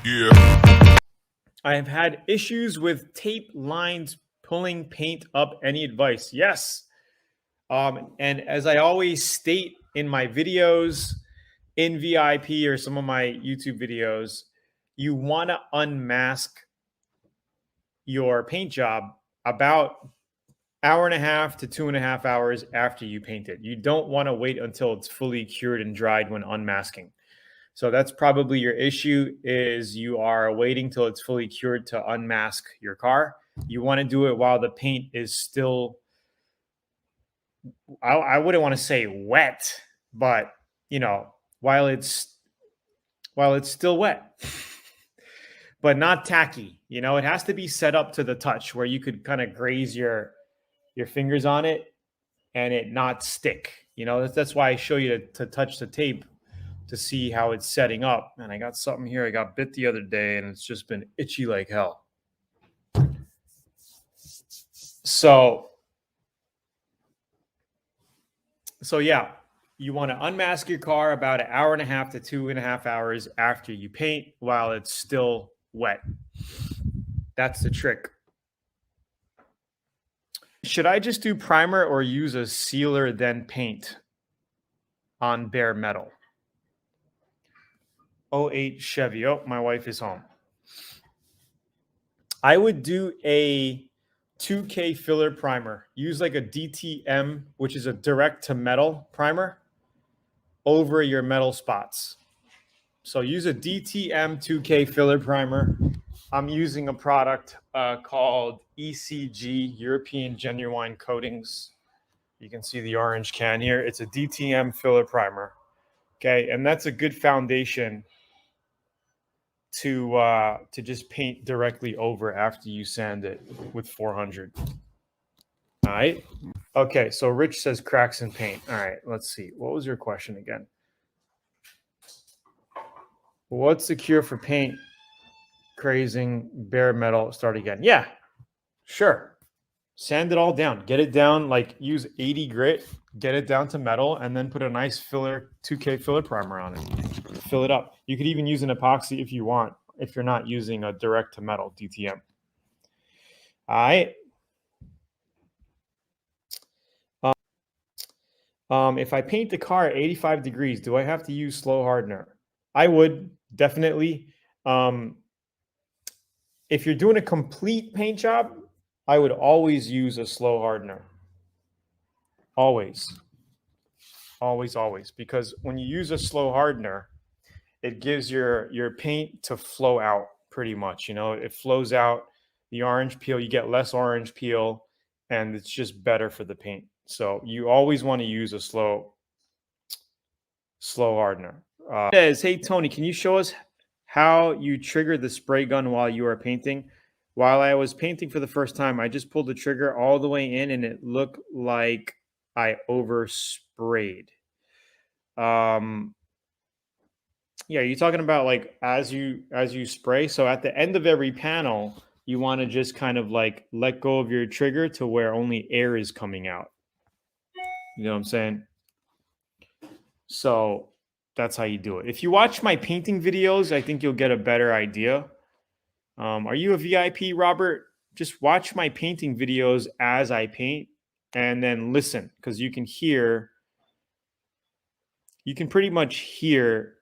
Yeah. I have had issues with tape lines pulling paint up. Any advice? Yes. And as I always state in my videos, in VIP or some of my YouTube videos, you want to unmask your paint job about hour and a half to 2.5 hours after you paint it. You don't want to wait until it's fully cured and dried when unmasking. So that's probably your issue, is you are waiting till it's fully cured to unmask your car. You want to do it while the paint is still, I wouldn't want to say wet, but while it's still wet, but not tacky. It has to be set up to the touch where you could kind of graze your fingers on it and it not stick. That's why I show you to touch the tape to see how it's setting up. And I got something here. I got bit the other day and it's just been itchy like hell. So yeah, you want to unmask your car about an hour and a half to 2.5 hours after you paint while it's still wet. That's the trick. Should I just do primer or use a sealer then paint on bare metal? 08 Chevy. Oh, my wife is home. I would do a 2K filler primer. Use like a DTM, which is a direct to metal primer, over your metal spots. So use a DTM 2K filler primer. I'm using a product called ECG, European Genuine Coatings. You can see the orange can here. It's a DTM filler primer. Okay, and that's a good foundation to just paint directly over after you sand it with 400. All right. Okay, so Rich says cracks in paint. All right, let's see. What was your question again? What's the cure for paint crazing bare metal? Start again. Yeah, sure. Sand it all down. Get it down, like use 80 grit, get it down to metal, and then put a nice filler, 2K filler primer on it. Fill it up. You could even use an epoxy if you want, if you're not using a direct to metal DTM. All right. If I paint the car at 85 degrees, do I have to use slow hardener? I would, definitely. If you're doing a complete paint job, I would always use a slow hardener. Always. Always, always. Because when you use a slow hardener, it gives your paint to flow out pretty much. It flows out the orange peel. You get less orange peel, and it's just better for the paint. So you always want to use a slow hardener. Says, hey, Tony, can you show us how you trigger the spray gun while you are painting? While I was painting for the first time, I just pulled the trigger all the way in and it looked like I oversprayed. Yeah, you're talking about like as you spray. So at the end of every panel, you want to just kind of like let go of your trigger to where only air is coming out. You know what I'm saying? So that's how you do it. If you watch my painting videos, I think you'll get a better idea. Are you a VIP, Robert? Just watch my painting videos as I paint and then listen, because you can pretty much hear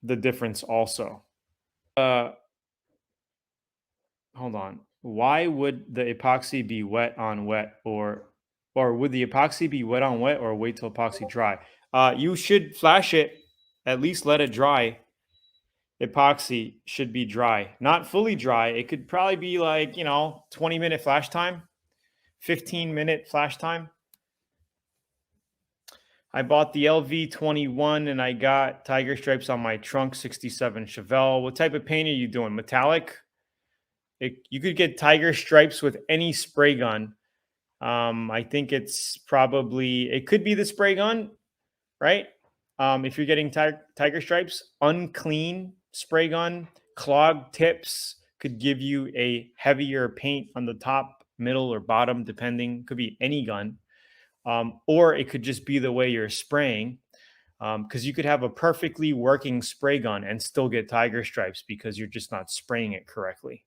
the difference also. Hold on. Why would the epoxy be wet on wet, or would the epoxy be wet on wet, or wait till epoxy dry? You should flash it, at least let it dry. Epoxy should be dry, not fully dry. It could probably be like, 20-minute flash time, 15-minute flash time. I bought the LV21 and I got tiger stripes on my trunk, 67 Chevelle. What type of paint are you doing? Metallic? You could get tiger stripes with any spray gun. I think it could be the spray gun, right? If you're getting tiger stripes, unclean spray gun, clogged tips could give you a heavier paint on the top, middle, or bottom, depending. Could be any gun. Or it could just be the way you're spraying. Because you could have a perfectly working spray gun and still get tiger stripes because you're just not spraying it correctly.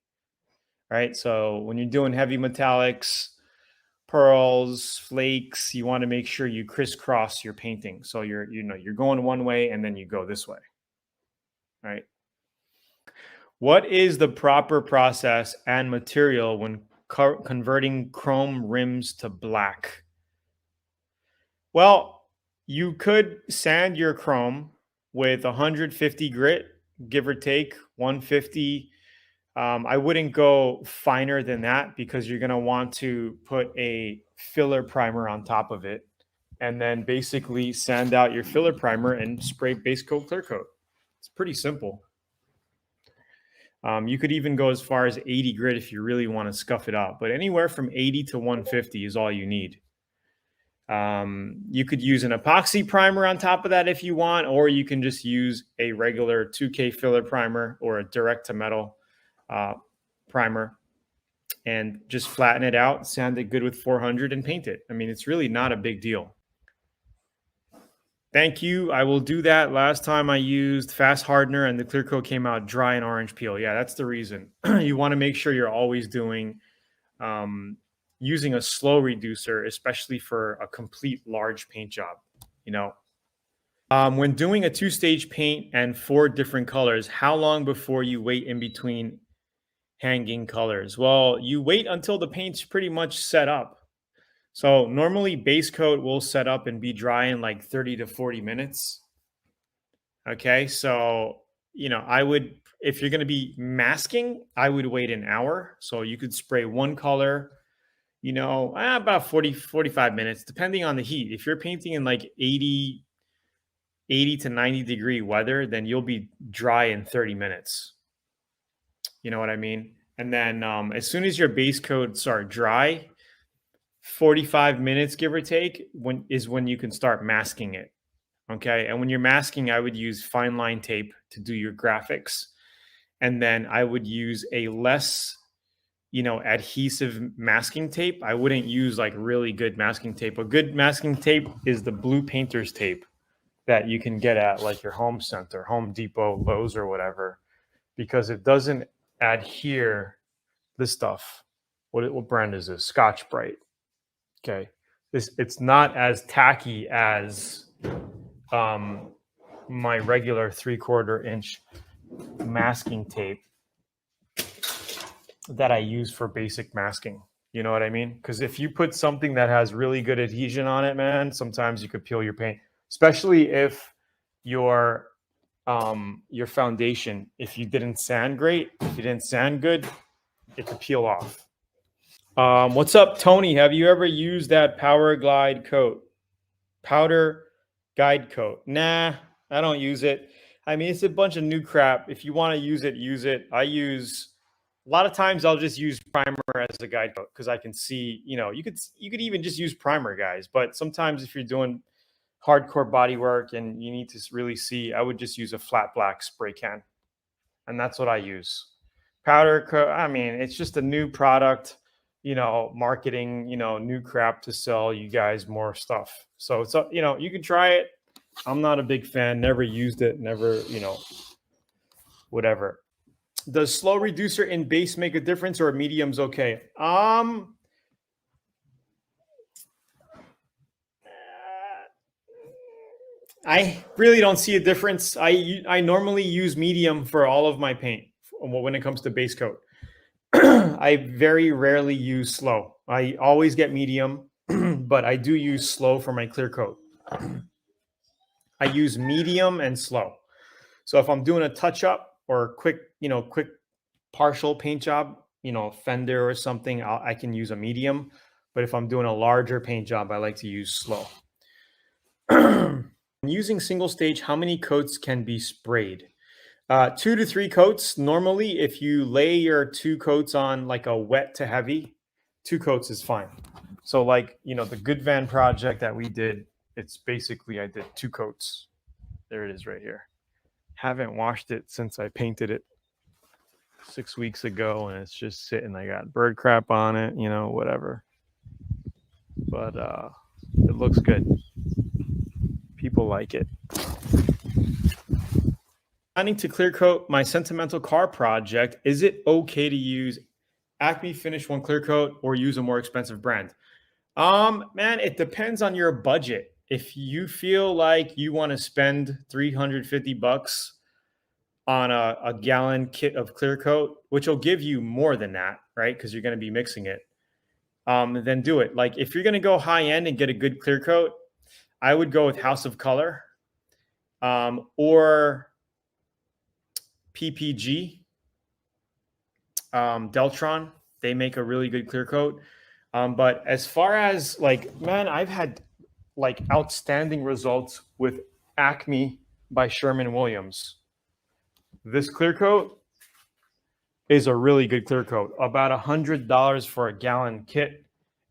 Right. So when you're doing heavy metallics, pearls, flakes, you want to make sure you crisscross your painting. So you're going one way and then you go this way. Right. What is the proper process and material when converting chrome rims to black? Well, you could sand your chrome with 150 grit, give or take 150. I wouldn't go finer than that because you're going to want to put a filler primer on top of it and then basically sand out your filler primer and spray base coat, clear coat. It's pretty simple. You could even go as far as 80 grit if you really want to scuff it up, but anywhere from 80 to 150 is all you need. You could use an epoxy primer on top of that if you want, or you can just use a regular 2K filler primer or a direct to metal primer and just flatten it out, sand it good with 400 and paint it. I mean, it's really not a big deal. Thank you. I will do that. Last time I used fast hardener and the clear coat came out dry and orange peel. Yeah, that's the reason. You want to make sure you're always doing using a slow reducer, especially for a complete large paint job. When doing a 2-stage paint and 4 different colors, how long before you wait in between hanging colors? Well, you wait until the paint's pretty much set up. So normally base coat will set up and be dry in like 30 to 40 minutes. Okay, so I would, if you're going to be masking, I would wait an hour. So you could spray one color, about 45 minutes, depending on the heat. If you're painting in like 80 to 90 degree weather, then you'll be dry in 30 minutes. You know what I mean? And then as soon as your base coats are dry, 45 minutes, give or take, when you can start masking it. Okay. And when you're masking, I would use fine line tape to do your graphics. And then I would use a less, adhesive masking tape. I wouldn't use like really good masking tape. A good masking tape is the blue painter's tape that you can get at like your home center, Home Depot, Lowe's, or whatever, because it doesn't adhere. This stuff. What brand is this? Scotch Brite. Okay. It's not as tacky as my regular 3/4 inch masking tape that I use for basic masking. You know what I mean? Because if you put something that has really good adhesion on it, man, sometimes you could peel your paint, especially if your foundation, if you didn't sand great, if you didn't sand good, it could peel off. What's up, Tony? Have you ever used that powder guide coat? Nah, I don't use it. I mean, it's a bunch of new crap. If you want to use it, use it. A lot of times I'll just use primer as a guide coat because I can see, you could even just use primer, guys. But sometimes if you're doing hardcore body work and you need to really see, I would just use a flat black spray can. And that's what I use. Powder coat, I mean, it's just a new product, marketing, new crap to sell you guys more stuff. So it's, you can try it. I'm not a big fan, never used it, never, whatever. Does slow reducer in base make a difference or medium's okay? I really don't see a difference. I normally use medium for all of my paint when it comes to base coat. I very rarely use slow. I always get medium, but I do use slow for my clear coat. I use medium and slow. So if I'm doing a touch up or quick partial paint job, fender or something, I can use a medium. But if I'm doing a larger paint job, I like to use slow. Using single stage, how many coats can be sprayed? 2 to 3 coats. Normally, if you lay your 2 coats on like a wet to heavy, 2 coats is fine. So like, the Good Van project that we did, it's basically, I did 2 coats. There it is right here. Haven't washed it since I painted it 6 weeks ago, and it's just sitting. I got bird crap on it, whatever. But it looks good. People like it. Planning to clear coat my sentimental car project, is it okay to use Acme Finish One clear coat or use a more expensive brand? Man, it depends on your budget. If you feel like you want to spend 350 bucks on a gallon kit of clear coat, which will give you more than that, right? Because you're going to be mixing it. Then do it. Like if you're going to go high end and get a good clear coat, I would go with House of Color or PPG, Deltron. They make a really good clear coat. But as far as like, man, I've had like outstanding results with Acme by Sherman-Williams. This clear coat is a really good clear coat, about $100 for a gallon kit,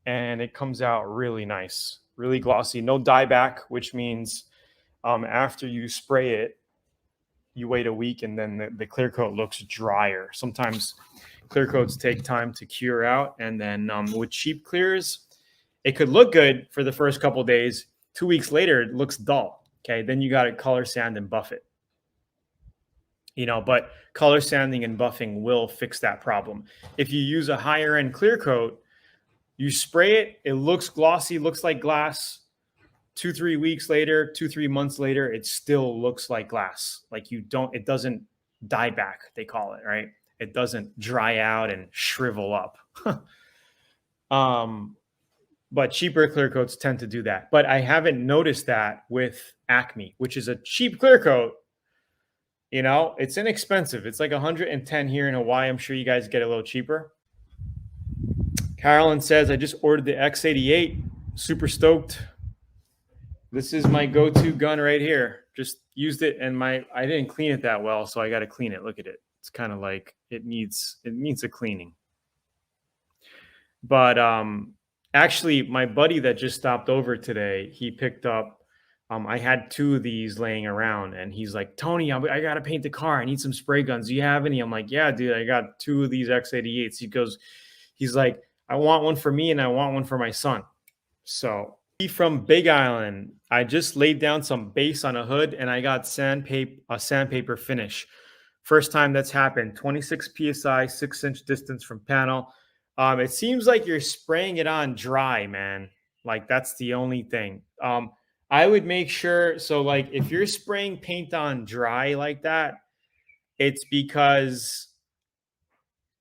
and it comes out really nice, really glossy, no dieback, which means after you spray it, you wait a week and then the clear coat looks drier. Sometimes clear coats take time to cure out, and then with cheap clears, it could look good for the first couple days. 2 weeks later, it looks dull. Okay, then you got to color sand and buff it. But color sanding and buffing will fix that problem. If you use a higher end clear coat, you spray it, it looks glossy, looks like glass. 2-3 weeks later, 2-3 months later, it still looks like glass. Like it doesn't die back, they call it, right? It doesn't dry out and shrivel up. But cheaper clear coats tend to do that. But I haven't noticed that with Acme, which is a cheap clear coat. It's inexpensive. It's like 110 here in Hawaii. I'm sure you guys get a little cheaper. Carolyn says, I just ordered the X88. Super stoked. This is my go-to gun right here. Just used it, and I didn't clean it that well, so I got to clean it. Look at it. It's kind of like it needs a cleaning. But actually, my buddy that just stopped over today, he picked up. I had 2 of these laying around, and he's like, Tony, I got to paint the car. I need some spray guns. Do you have any? I'm like, yeah, dude, I got 2 of these X88s. He's like, I want one for me and I want one for my son. So from Big Island, I just laid down some base on a hood and I got a sandpaper finish. First time that's happened. 26 PSI, 6-inch distance from panel. It seems like you're spraying it on dry, man. Like that's the only thing. I would make sure. So like if you're spraying paint on dry like that, it's because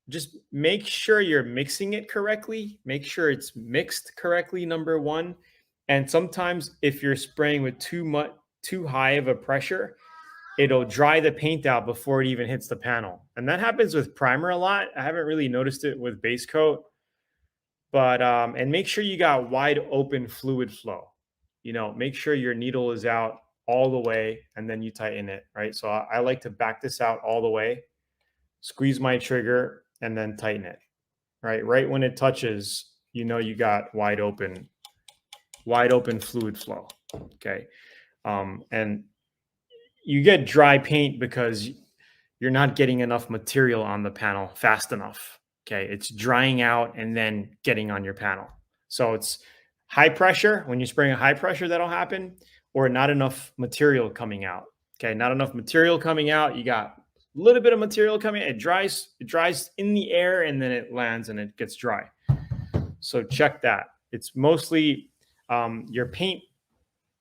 just make sure you're mixing it correctly. Make sure it's mixed correctly, number one. And sometimes if you're spraying with too high of a pressure, it'll dry the paint out before it even hits the panel. And that happens with primer a lot. I haven't really noticed it with base coat. But and make sure you got wide open fluid flow. Make sure your needle is out all the way and then you tighten it, right? So I like to back this out all the way, squeeze my trigger, and then tighten it, right? Right when it touches, you got wide open fluid flow, okay? And you get dry paint because you're not getting enough material on the panel fast enough, okay? It's drying out and then getting on your panel. So it's high pressure. When you're spraying a high pressure, that'll happen, or not enough material coming out. Okay, not enough material coming out. You got a little bit of material coming out. It dries in the air and then it lands and it gets dry. So check that. It's mostly your paint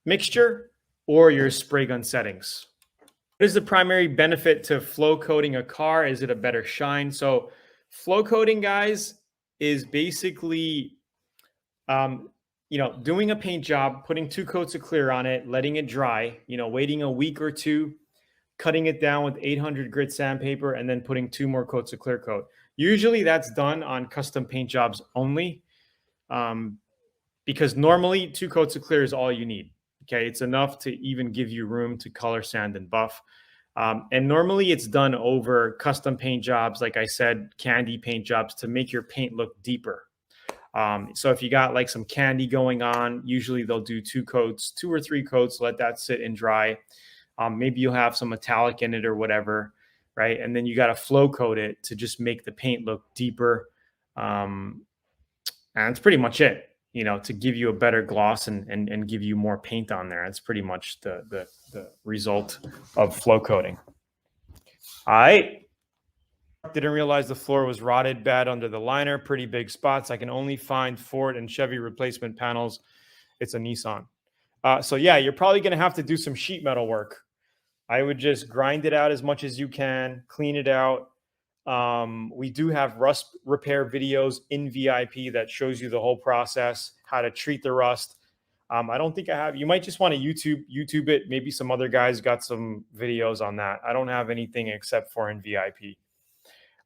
mixture or your spray gun settings. What is the primary benefit to flow coating a car? Is it a better shine? So flow coating, guys, is basically doing a paint job, putting 2 coats of clear on it, letting it dry, waiting a week or 2, cutting it down with 800 grit sandpaper, and then putting 2 more coats of clear coat. Usually that's done on custom paint jobs only, because normally 2 coats of clear is all you need. Okay, it's enough to even give you room to color sand and buff. And normally it's done over custom paint jobs, like I said, candy paint jobs, to make your paint look deeper. So if you got like some candy going on, usually they'll do 2 or 3 coats, let that sit and dry. Maybe you'll have some metallic in it or whatever, right? And then you got to flow coat it to just make the paint look deeper. And that's pretty much it, to give you a better gloss and give you more paint on there. That's pretty much the result of flow coating. All right. Didn't realize the floor was rotted bad under the liner. Pretty big spots. I can only find Ford and Chevy replacement panels. It's a Nissan. So yeah, you're probably going to have to do some sheet metal work. I would just grind it out as much as you can, clean it out. We do have rust repair videos in VIP that shows you the whole process, how to treat the rust. I don't think I have. You might just want to YouTube it. Maybe some other guys got some videos on that. I don't have anything except for in VIP.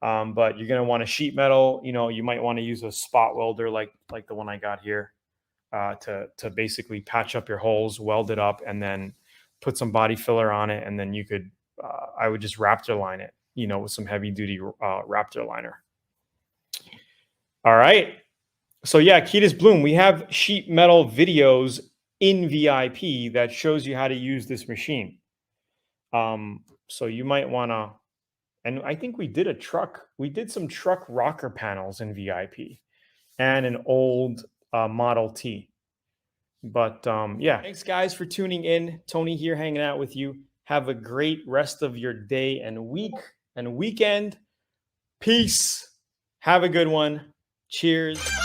But you're going to want a sheet metal. You know, you might want to use a spot welder like the one I got here to basically patch up your holes, weld it up, and then put some body filler on it. And then you could, I would just Raptor line it, you know, with some heavy duty Raptor liner. All right. So yeah, Ketis Bloom, we have sheet metal videos in VIP that shows you how to use this machine. So you might want to, and I think we did some truck rocker panels in VIP and an old Model T. But yeah, thanks guys for tuning in. Tony here hanging out with you. Have a great rest of your day and week and weekend. Peace. Have a good one. Cheers.